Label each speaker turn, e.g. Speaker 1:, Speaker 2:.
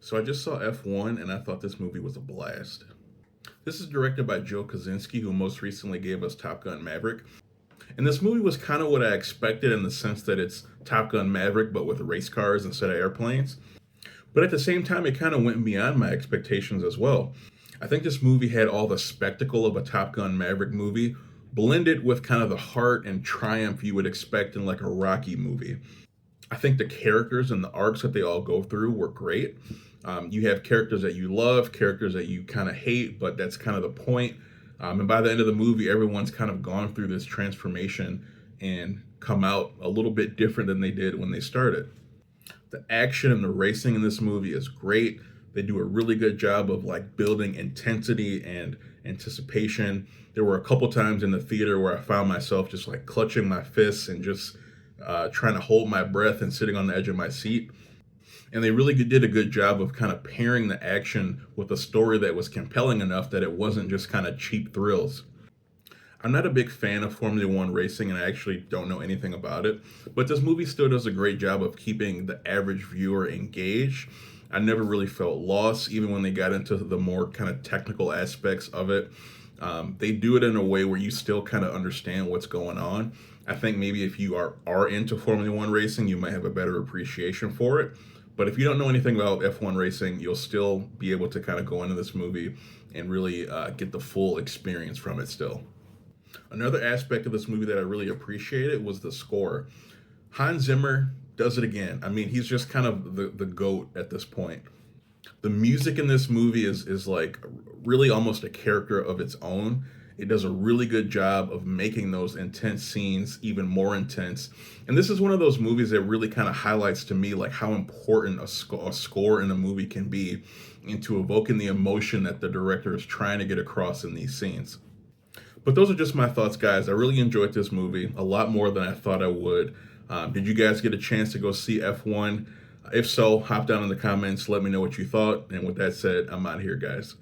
Speaker 1: So I just saw F1 and I thought this movie was a blast. This is directed by Joe Kosinski, who most recently gave us Top Gun Maverick. And this movie was kind of what I expected in the sense that it's Top Gun Maverick, but with race cars instead of airplanes. But at the same time, it kind of went beyond my expectations as well. I think this movie had all the spectacle of a Top Gun Maverick movie, blended with kind of the heart and triumph you would expect in like a Rocky movie. I think the characters and the arcs that they all go through were great. You have characters that you love, characters that you kind of hate, but that's kind of the point. And by the end of the movie, everyone's kind of gone through this transformation and come out a little bit different than they did when they started. The action and the racing in this movie is great. They do a really good job of like building intensity and anticipation. There were a couple times in the theater where I found myself just like clutching my fists and just trying to hold my breath and sitting on the edge of my seat. And they really did a good job of kind of pairing the action with a story that was compelling enough that it wasn't just kind of cheap thrills. I'm not a big fan of Formula One racing and I actually don't know anything about it, but this movie still does a great job of keeping the average viewer engaged. I never really felt lost, even when they got into the more kind of technical aspects of it. They do it in a way where you still kind of understand what's going on. I think maybe if you are into Formula One racing, you might have a better appreciation for it. But if you don't know anything about F1 racing, you'll still be able to kind of go into this movie and really get the full experience from it still. Another aspect of this movie that I really appreciated was the score. Hans Zimmer does it again. I mean, he's just kind of the goat at this point. The music in this movie is like really almost a character of its own. It does a really good job of making those intense scenes even more intense. And this is one of those movies that really kind of highlights to me like how important a score in a movie can be into evoking the emotion that the director is trying to get across in these scenes. But those are just my thoughts, guys. I really enjoyed this movie a lot more than I thought I would. Did you guys get a chance to go see F1? If so, hop down in the comments, let me know what you thought. And with that said, I'm out of here, guys.